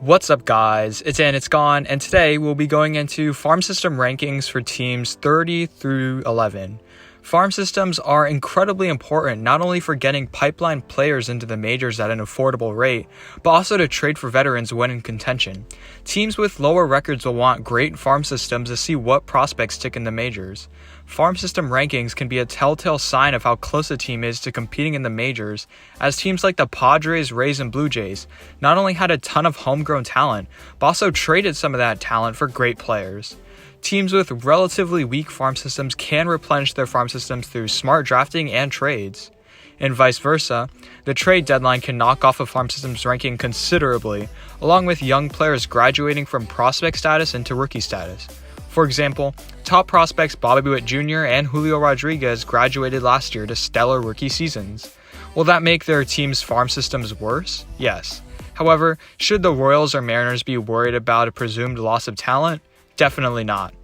What's up, guys? It's In, It's Gone, and today we'll be going into farm system rankings for teams 30 through 11. Farm systems are incredibly important not only for getting pipeline players into the majors at an affordable rate, but also to trade for veterans when in contention. Teams with lower records will want great farm systems to see what prospects stick in the majors. Farm system rankings can be a telltale sign of how close a team is to competing in the majors, as teams like the Padres, Rays, and Blue Jays not only had a ton of homegrown talent, but also traded some of that talent for great players. Teams with relatively weak farm systems can replenish their farm systems through smart drafting and trades. And vice versa, the trade deadline can knock off a farm system's ranking considerably, along with young players graduating from prospect status into rookie status. For example, top prospects Bobby Witt Jr. and Julio Rodriguez graduated last year to stellar rookie seasons. Will that make their team's farm systems worse? Yes. However, should the Royals or Mariners be worried about a presumed loss of talent? Definitely not.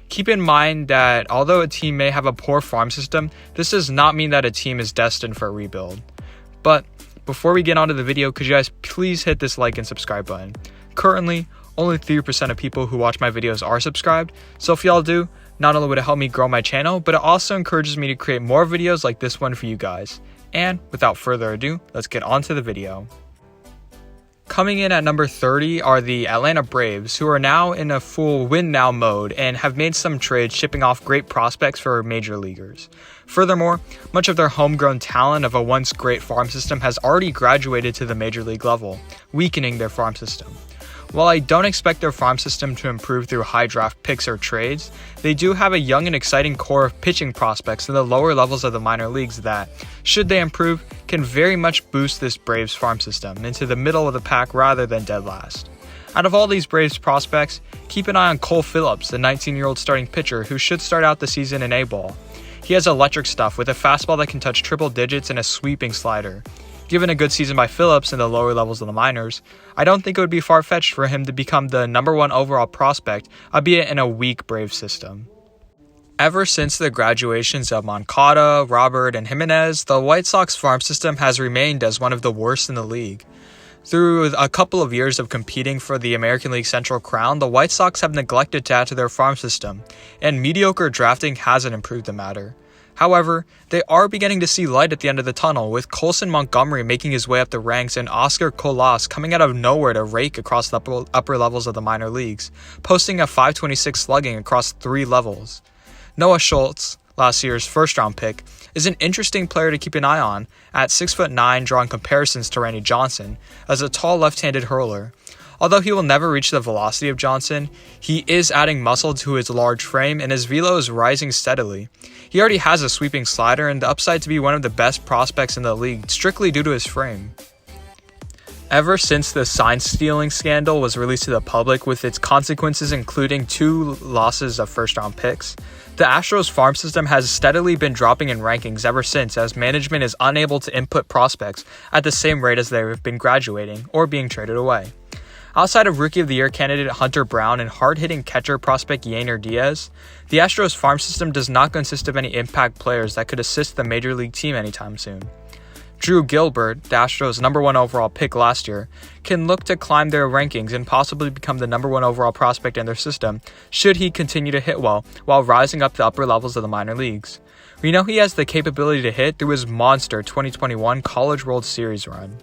Keep in mind that although a team may have a poor farm system, this does not mean that a team is destined for a rebuild. But before we get onto the video, could you guys please hit this like and subscribe button? Currently, only 3% of people who watch my videos are subscribed, so if y'all do, not only would it help me grow my channel, but it also encourages me to create more videos like this one for you guys. And without further ado, let's get on to the video. Coming in at number 30 are the Atlanta Braves, who are now in a full win-now mode and have made some trades shipping off great prospects for major leaguers. Furthermore, much of their homegrown talent of a once great farm system has already graduated to the major league level, weakening their farm system. While I don't expect their farm system to improve through high draft picks or trades, they do have a young and exciting core of pitching prospects in the lower levels of the minor leagues that, should they improve, can very much boost this Braves farm system into the middle of the pack rather than dead last. Out of all these Braves prospects, keep an eye on Cole Phillips, the 19-year-old starting pitcher who should start out the season in A-ball. He has electric stuff with a fastball that can touch triple digits and a sweeping slider. Given a good season by Phillips in the lower levels of the minors, I don't think it would be far-fetched for him to become the number one overall prospect, albeit in a weak Braves system. Ever since the graduations of Moncada, Robert, and Jimenez, the White Sox farm system has remained as one of the worst in the league. Through a couple of years of competing for the American League Central crown, the White Sox have neglected to add to their farm system, and mediocre drafting hasn't improved the matter. However, they are beginning to see light at the end of the tunnel, with Colson Montgomery making his way up the ranks and Oscar Colas coming out of nowhere to rake across the upper levels of the minor leagues, posting a .526 slugging across 3 levels. Noah Schultz, last year's first-round pick, is an interesting player to keep an eye on at 6'9", drawing comparisons to Randy Johnson as a tall left-handed hurler. Although he will never reach the velocity of Johnson, he is adding muscle to his large frame and his velo is rising steadily. He already has a sweeping slider and the upside to be one of the best prospects in the league strictly due to his frame. Ever since the sign stealing scandal was released to the public with its consequences including 2 losses of first-round picks, the Astros farm system has steadily been dropping in rankings ever since as management is unable to input prospects at the same rate as they have been graduating or being traded away. Outside of Rookie of the Year candidate Hunter Brown and hard-hitting catcher prospect Yainer Diaz, the Astros farm system does not consist of any impact players that could assist the major league team anytime soon. Drew Gilbert, the Astros' number 1 overall pick last year, can look to climb their rankings and possibly become the number 1 overall prospect in their system should he continue to hit well while rising up the upper levels of the minor leagues. We know he has the capability to hit through his monster 2021 College World Series run.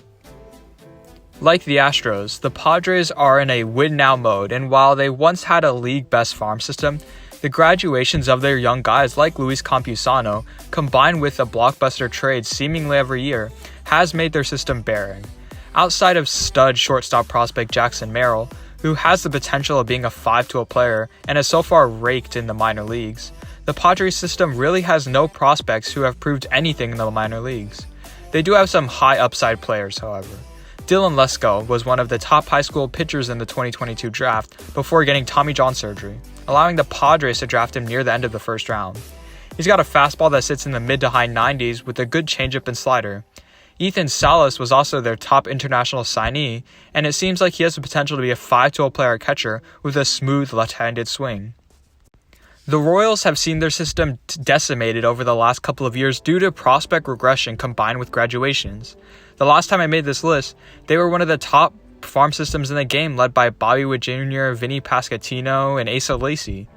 Like the Astros, the Padres are in a win-now mode, and while they once had a league-best farm system, the graduations of their young guys like Luis Campusano, combined with a blockbuster trade seemingly every year, has made their system barren. Outside of stud shortstop prospect Jackson Merrill, who has the potential of being a 5-tool player and has so far raked in the minor leagues, the Padres system really has no prospects who have proved anything in the minor leagues. They do have some high upside players, however. Dylan Lesko was one of the top high school pitchers in the 2022 draft before getting Tommy John surgery, allowing the Padres to draft him near the end of the first round. He's got a fastball that sits in the mid to high 90s with a good changeup and slider. Ethan Salas was also their top international signee, and it seems like he has the potential to be a 5-tool player catcher with a smooth left-handed swing. The Royals have seen their system decimated over the last couple of years due to prospect regression combined with graduations. The last time I made this list, they were one of the top farm systems in the game led by Bobby Witt Jr., Vinny Pasquantino, and Asa Lacy.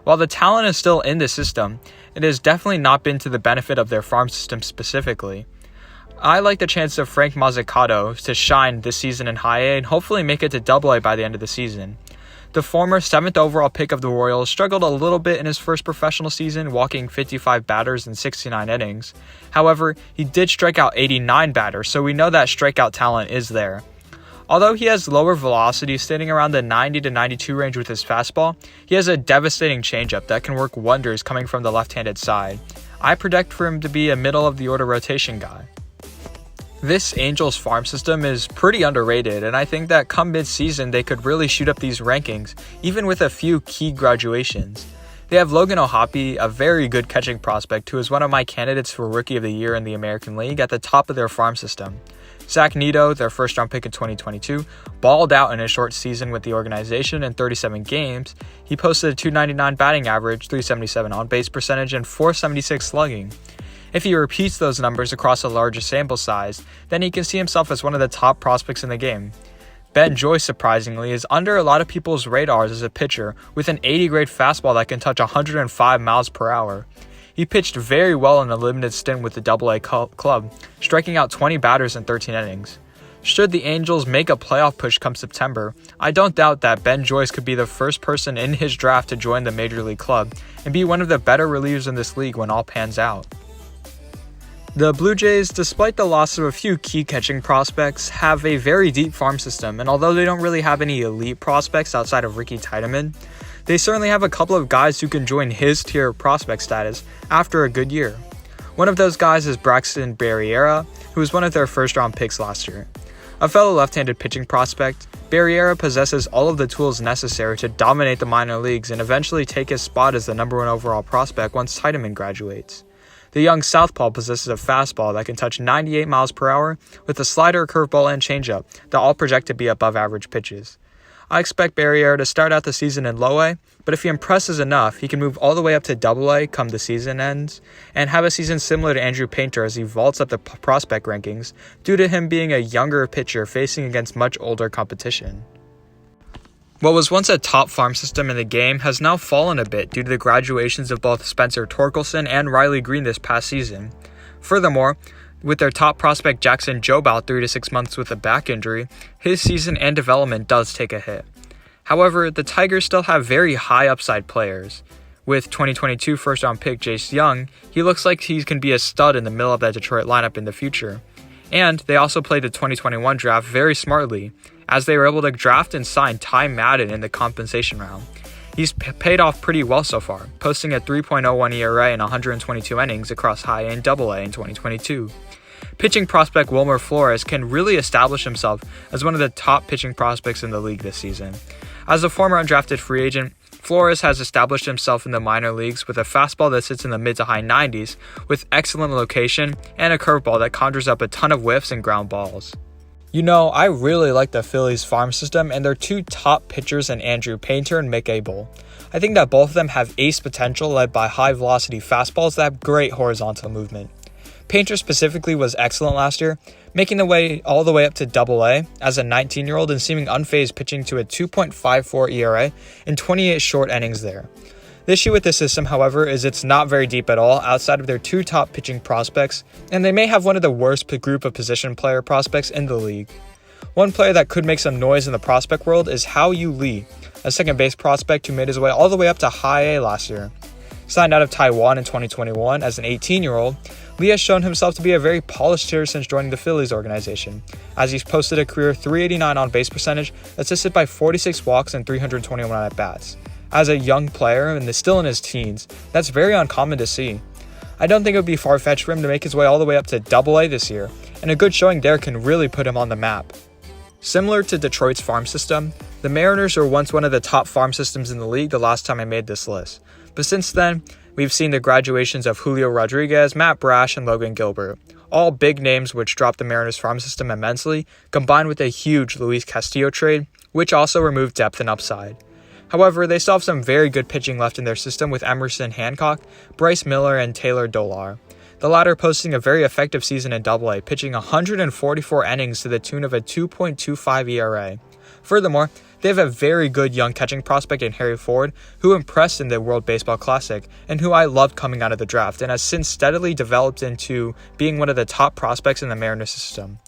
While the talent is still in the system, it has definitely not been to the benefit of their farm system specifically. I like the chance of Frank Mazzucato to shine this season in High A and hopefully make it to Double A by the end of the season. The former 7th overall pick of the Royals struggled a little bit in his first professional season, walking 55 batters in 69 innings. However, he did strike out 89 batters, so we know that strikeout talent is there. Although he has lower velocity, sitting around the 90 to 92 range with his fastball, he has a devastating changeup that can work wonders coming from the left-handed side. I predict for him to be a middle-of-the-order rotation guy. This Angels farm system is pretty underrated, and I think that come mid-season they could really shoot up these rankings, even with a few key graduations. They have Logan O'Hoppe, a very good catching prospect who is one of my candidates for Rookie of the Year in the American League, at the top of their farm system. Zach Neto, their first-round pick in 2022, balled out in a short season with the organization in 37 games. He posted a .299 batting average, .377 on-base percentage, and .476 slugging. If he repeats those numbers across a larger sample size, then he can see himself as one of the top prospects in the game. Ben Joyce, surprisingly, is under a lot of people's radars as a pitcher with an 80-grade fastball that can touch 105 miles per hour. He pitched very well in a limited stint with the Double-A club, striking out 20 batters in 13 innings. Should the Angels make a playoff push come September, I don't doubt that Ben Joyce could be the first person in his draft to join the Major League club and be one of the better relievers in this league when all pans out. The Blue Jays, despite the loss of a few key catching prospects, have a very deep farm system, and although they don't really have any elite prospects outside of Ricky Tiedemann, they certainly have a couple of guys who can join his tier of prospect status after a good year. One of those guys is Braxton Barriera, who was one of their first-round picks last year. A fellow left-handed pitching prospect, Barriera possesses all of the tools necessary to dominate the minor leagues and eventually take his spot as the number 1 overall prospect once Tiedemann graduates. The young southpaw possesses a fastball that can touch 98 miles per hour with a slider, curveball, and changeup that all project to be above average pitches. I expect Barriera to start out the season in Low A, but if he impresses enough, he can move all the way up to Double A come the season ends and have a season similar to Andrew Painter as he vaults up the prospect rankings due to him being a younger pitcher facing against much older competition. What was once a top farm system in the game has now fallen a bit due to the graduations of both Spencer Torkelson and Riley Green this past season. Furthermore, with their top prospect Jackson Jobe out 3 to 6 months with a back injury, his season and development does take a hit. However, the Tigers still have very high upside players. With 2022 first-round pick Jace Young, he looks like he can be a stud in the middle of that Detroit lineup in the future. And they also played the 2021 draft very smartly, as they were able to draft and sign Ty Madden in the compensation round. He's paid off pretty well so far, posting a 3.01 ERA in 122 innings across High A and Double A in 2022. Pitching prospect Wilmer Flores can really establish himself as one of the top pitching prospects in the league this season. As a former undrafted free agent, Flores has established himself in the minor leagues with a fastball that sits in the mid to high 90s with excellent location and a curveball that conjures up a ton of whiffs and ground balls. You know, I really like the Phillies farm system and their 2 top pitchers in Andrew Painter and Mick Abel. I think that both of them have ace potential led by high velocity fastballs that have great horizontal movement. Painter specifically was excellent last year, making the way all the way up to Double A as a 19-year-old and seeming unfazed pitching to a 2.54 ERA in 28 short innings there. The issue with this system, however, is it's not very deep at all outside of their 2 top pitching prospects, and they may have one of the worst group of position player prospects in the league. One player that could make some noise in the prospect world is Hao-Yu Lee, a second base prospect who made his way all the way up to High A last year. Signed out of Taiwan in 2021 as an 18-year-old, Lee has shown himself to be a very polished hitter since joining the Phillies organization, as he's posted a career .389 on-base percentage assisted by 46 walks and 321 at-bats. As a young player and still in his teens, that's very uncommon to see. I don't think it would be far-fetched for him to make his way all the way up to Double A this year, and a good showing there can really put him on the map. Similar to Detroit's farm system, the Mariners were once one of the top farm systems in the league the last time I made this list, but since then, we've seen the graduations of Julio Rodriguez, Matt Brash, and Logan Gilbert, all big names which dropped the Mariners farm system immensely, combined with a huge Luis Castillo trade, which also removed depth and upside. However, they still have some very good pitching left in their system with Emerson Hancock, Bryce Miller, and Taylor Dolar. the latter posting a very effective season in Double-A, pitching 144 innings to the tune of a 2.25 ERA. Furthermore, they have a very good young catching prospect in Harry Ford, who impressed in the World Baseball Classic, and who I loved coming out of the draft, and has since steadily developed into being one of the top prospects in the Mariners system.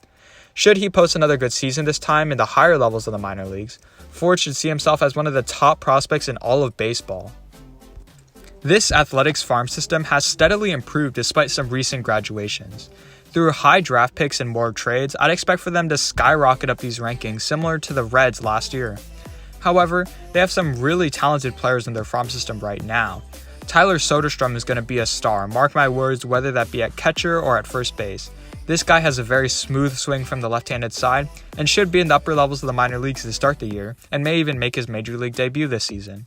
Should he post another good season this time in the higher levels of the minor leagues, Ford should see himself as one of the top prospects in all of baseball. This Athletics farm system has steadily improved despite some recent graduations. Through high draft picks and more trades, I'd expect for them to skyrocket up these rankings similar to the Reds last year. However, they have some really talented players in their farm system right now. Tyler Soderstrom is going to be a star, mark my words, whether that be at catcher or at first base. This guy has a very smooth swing from the left-handed side and should be in the upper levels of the minor leagues to start the year, and may even make his major league debut this season.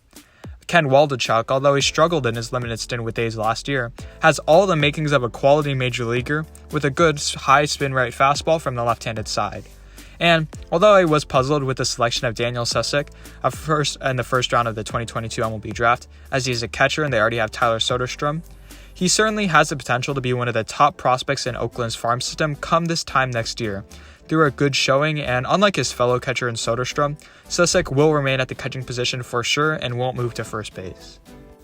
Ken Waldichuk, although he struggled in his limited stint with A's last year, has all the makings of a quality major leaguer with a good high spin rate fastball from the left-handed side. And although I was puzzled with the selection of Daniel Susick in the first round of the 2022 MLB draft, as he's a catcher and they already have Tyler Soderstrom, he certainly has the potential to be one of the top prospects in Oakland's farm system come this time next year. Through a good showing, and unlike his fellow catcher in Soderstrom, Susick will remain at the catching position for sure and won't move to first base.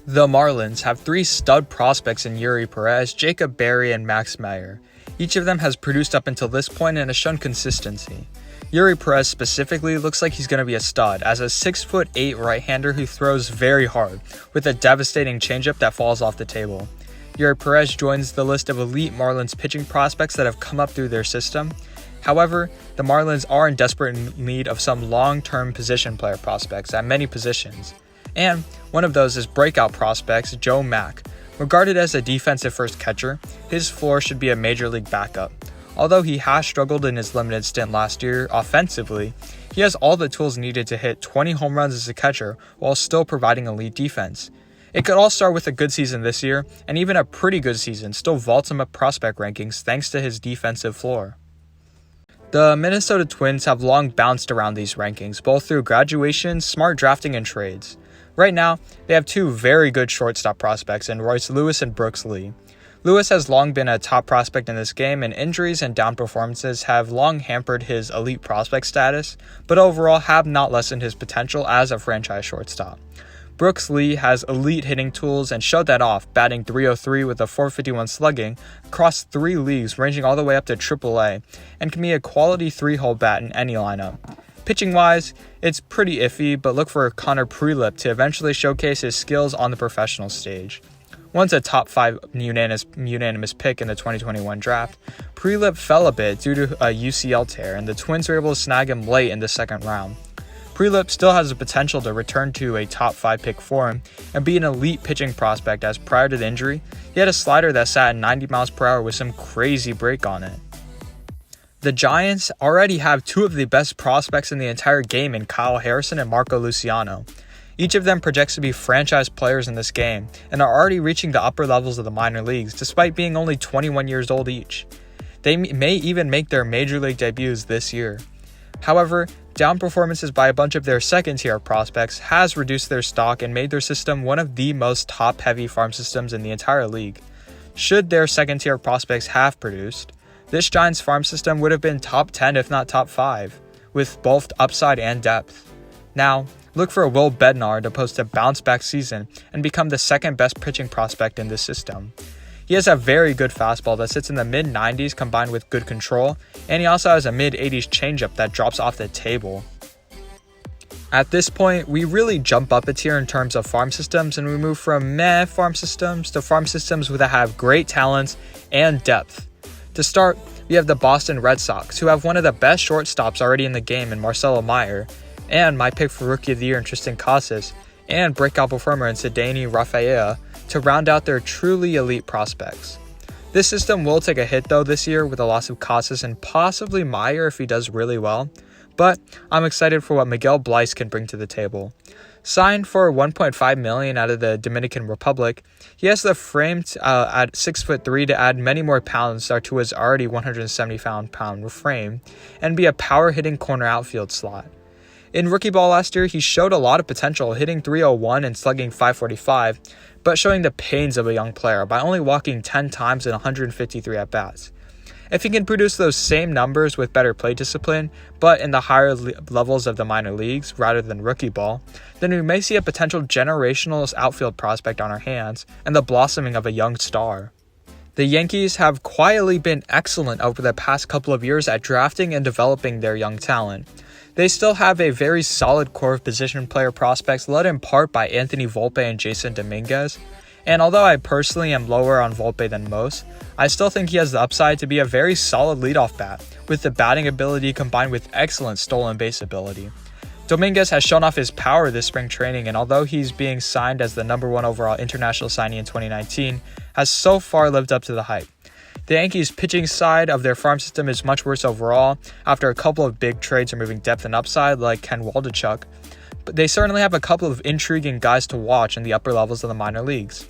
The Marlins have three stud prospects in Yuri Perez, Jacob Berry, and Max Meyer. Each of them has produced up until this point and has shown consistency. Yuri Perez specifically looks like he's going to be a stud, as a 6'8" right-hander who throws very hard, with a devastating changeup that falls off the table. Yuri Perez joins the list of elite Marlins pitching prospects that have come up through their system. However, the Marlins are in desperate need of some long-term position player prospects at many positions, and one of those is breakout prospects Joe Mack. Regarded as a defensive first catcher, his floor should be a major league backup. Although he has struggled in his limited stint last year offensively, he has all the tools needed to hit 20 home runs as a catcher while still providing elite defense. It could all start with a good season this year, and even a pretty good season still vaults him up prospect rankings thanks to his defensive floor. The Minnesota Twins have long bounced around these rankings, both through graduation, smart drafting, and trades. Right now, they have two very good shortstop prospects in Royce Lewis and Brooks Lee. Lewis has long been a top prospect in this game, and injuries and down performances have long hampered his elite prospect status, but overall have not lessened his potential as a franchise shortstop. Brooks Lee has elite hitting tools and showed that off, batting .303 with a .451 slugging across 3 leagues ranging all the way up to AAA, and can be a quality 3-hole bat in any lineup. Pitching-wise, it's pretty iffy, but look for Connor Prelip to eventually showcase his skills on the professional stage. Once a top 5 unanimous pick in the 2021 draft, Prelip fell a bit due to a UCL tear, and the Twins were able to snag him late in the second round. Prelip still has the potential to return to a top 5 pick form and be an elite pitching prospect, as prior to the injury, he had a slider that sat at 90 miles per hour with some crazy break on it. The Giants already have two of the best prospects in the entire game in Kyle Harrison and Marco Luciano. Each of them projects to be franchise players in this game and are already reaching the upper levels of the minor leagues despite being only 21 years old each. They may even make their major league debuts this year. However, down performances by a bunch of their second-tier prospects has reduced their stock and made their system one of the most top-heavy farm systems in the entire league. Should their second-tier prospects have produced, this Giants farm system would have been top 10 if not top 5, with both upside and depth. Now, look for Will Bednar to post a bounce-back season and become the second-best pitching prospect in this system. He has a very good fastball that sits in the mid-90s combined with good control, and he also has a mid-80s changeup that drops off the table. At this point, we really jump up a tier in terms of farm systems, and we move from meh farm systems to farm systems that have great talents and depth. To start, we have the Boston Red Sox, who have one of the best shortstops already in the game in Marcelo Meyer, and my pick for Rookie of the Year in Tristan Casas, and breakout performer in Ceddanne Rafaela, to round out their truly elite prospects. This system will take a hit though this year with the loss of Casas and possibly Meyer if he does really well, but I'm excited for what Miguel Bleis can bring to the table. Signed for $1.5 million out of the Dominican Republic, he has the frame at 6'3" to add many more pounds to his already 170-pound frame and be a power-hitting corner outfield slot. In rookie ball last year, he showed a lot of potential, hitting .301 and slugging .545, but showing the pains of a young player by only walking 10 times in 153 at-bats. If he can produce those same numbers with better play discipline, but in the higher levels of the minor leagues rather than rookie ball, then we may see a potential generational outfield prospect on our hands and the blossoming of a young star. The Yankees have quietly been excellent over the past couple of years at drafting and developing their young talent. They still have a very solid core of position player prospects led in part by Anthony Volpe and Jason Dominguez, and although I personally am lower on Volpe than most, I still think he has the upside to be a very solid leadoff bat, with the batting ability combined with excellent stolen base ability. Dominguez has shown off his power this spring training, and although he's being signed as the #1 overall international signee in 2019, has so far lived up to the hype. The Yankees' pitching side of their farm system is much worse overall after a couple of big trades removing depth and upside like Ken Waldichuk, but they certainly have a couple of intriguing guys to watch in the upper levels of the minor leagues.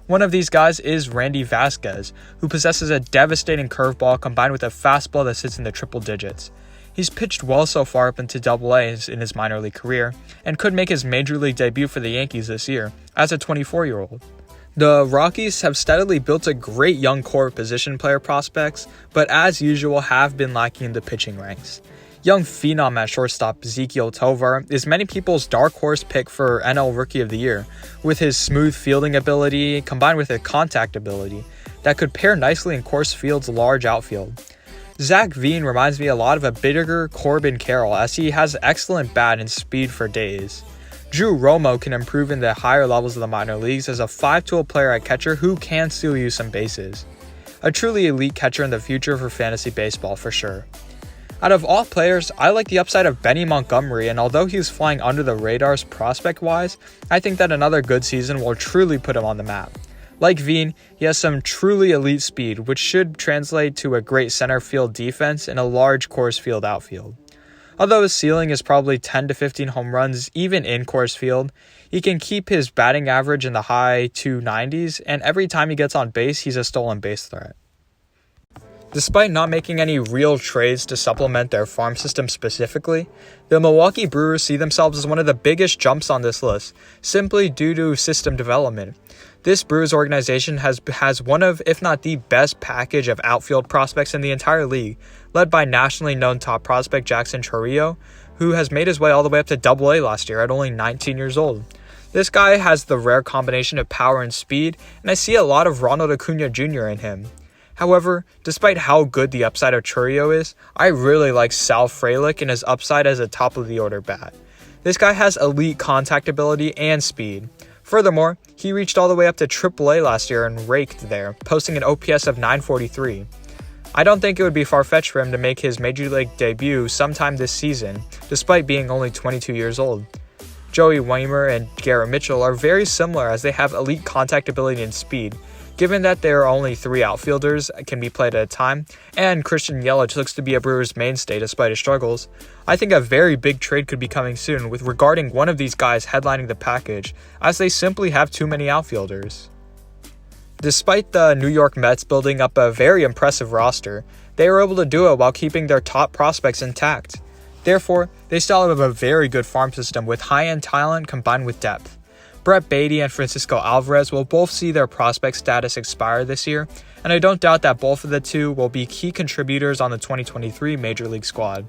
One of these guys is Randy Vasquez, who possesses a devastating curveball combined with a fastball that sits in the triple digits. He's pitched well so far up into AA in his minor league career, and could make his major league debut for the Yankees this year, as a 24-year-old. The Rockies have steadily built a great young core of position player prospects, but as usual have been lacking in the pitching ranks. Young phenom at shortstop Ezequiel Tovar is many people's dark horse pick for NL Rookie of the Year, with his smooth fielding ability combined with a contact ability that could pair nicely in Coors Field's large outfield. Zach Veen reminds me a lot of a bigger Corbin Carroll, as he has excellent bat and speed for days. Drew Romo can improve in the higher levels of the minor leagues as a 5-tool player at catcher who can steal you some bases. A truly elite catcher in the future for fantasy baseball for sure. Out of all players, I like the upside of Benny Montgomery, and although he's flying under the radars prospect-wise, I think that another good season will truly put him on the map. Like Veen, he has some truly elite speed, which should translate to a great center field defense and a large Coors Field outfield. Although his ceiling is probably 10 to 15 home runs even in Coors Field, he can keep his batting average in the high 290s, and every time he gets on base, he's a stolen base threat. Despite not making any real trades to supplement their farm system specifically, the Milwaukee Brewers see themselves as one of the biggest jumps on this list, simply due to system development. This Brewers organization has one of, if not the best package of outfield prospects in the entire league, led by nationally known top prospect Jackson Chourio, who has made his way all the way up to AA last year at only 19 years old. This guy has the rare combination of power and speed, and I see a lot of Ronald Acuna Jr. in him. However, despite how good the upside of Chourio is, I really like Sal Frelick and his upside as a top-of-the-order bat. This guy has elite contact ability and speed. Furthermore, he reached all the way up to AAA last year and raked there, posting an OPS of 943. I don't think it would be far-fetched for him to make his major league debut sometime this season, despite being only 22 years old. Joey Wiemer and Garrett Mitchell are very similar as they have elite contact ability and speed. Given that there are only 3 outfielders can be played at a time, and Christian Yelich looks to be a Brewers mainstay despite his struggles, I think a very big trade could be coming soon with regarding one of these guys headlining the package, as they simply have too many outfielders. Despite the New York Mets building up a very impressive roster, they were able to do it while keeping their top prospects intact. Therefore, they still have a very good farm system with high-end talent combined with depth. Brett Beatty and Francisco Alvarez will both see their prospect status expire this year, and I don't doubt that both of the two will be key contributors on the 2023 Major League squad.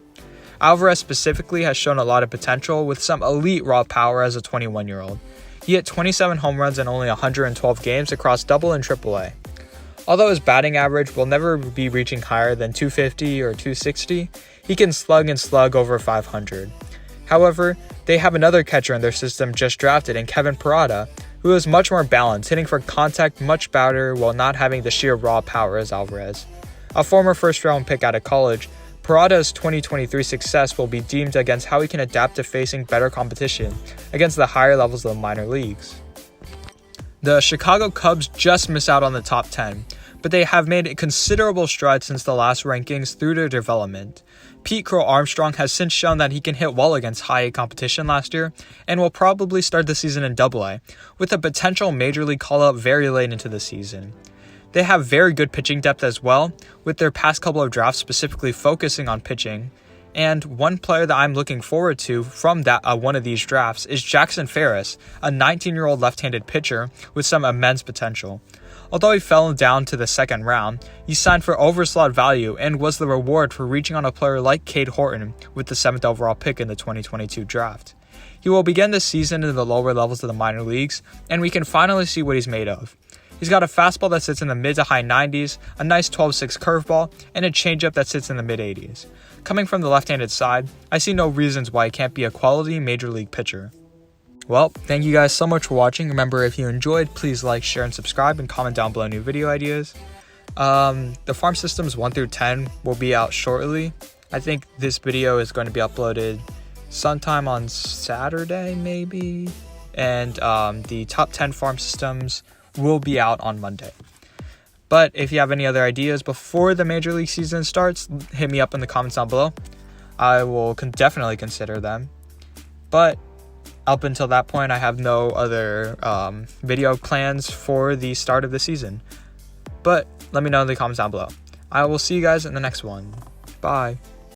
Alvarez specifically has shown a lot of potential with some elite raw power as a 21-year-old. He hit 27 home runs in only 112 games across AA and AAA. Although his batting average will never be reaching higher than 250 or 260, he can slug over 500. However, they have another catcher in their system just drafted in Kevin Parada, who is much more balanced, hitting for contact much better while not having the sheer raw power as Alvarez. A former first-round pick out of college, Parada's 2023 success will be deemed against how he can adapt to facing better competition against the higher levels of the minor leagues. The Chicago Cubs just miss out on the top 10, but they have made considerable strides since the last rankings through their development. Pete Crow Armstrong has since shown that he can hit well against high-A competition last year, and will probably start the season in AA, with a potential major league call-up very late into the season. They have very good pitching depth as well, with their past couple of drafts specifically focusing on pitching, And one player that I'm looking forward to from that one of these drafts is Jackson Ferris, a 19-year-old left-handed pitcher with some immense potential. Although he fell down to the second round, he signed for overslot value and was the reward for reaching on a player like Cade Horton with the 7th overall pick in the 2022 draft. He will begin the season in the lower levels of the minor leagues, and we can finally see what he's made of. He's got a fastball that sits in the mid to high 90s, a nice 12-6 curveball, and a changeup that sits in the mid 80s. Coming from the left-handed side, I see no reasons why he can't be a quality major league pitcher. Well, thank you guys so much for watching. Remember, if you enjoyed, please like, share, and subscribe, and comment down below new video ideas. The farm systems 1 through 10 will be out shortly. I think this video is going to be uploaded sometime on Saturday, maybe. And the top 10 farm systems will be out on Monday. But if you have any other ideas before the major league season starts, hit me up in the comments down below. I will definitely consider them. But up until that point, I have no other video plans for the start of the season. But let me know in the comments down below. I will see you guys in the next one. Bye.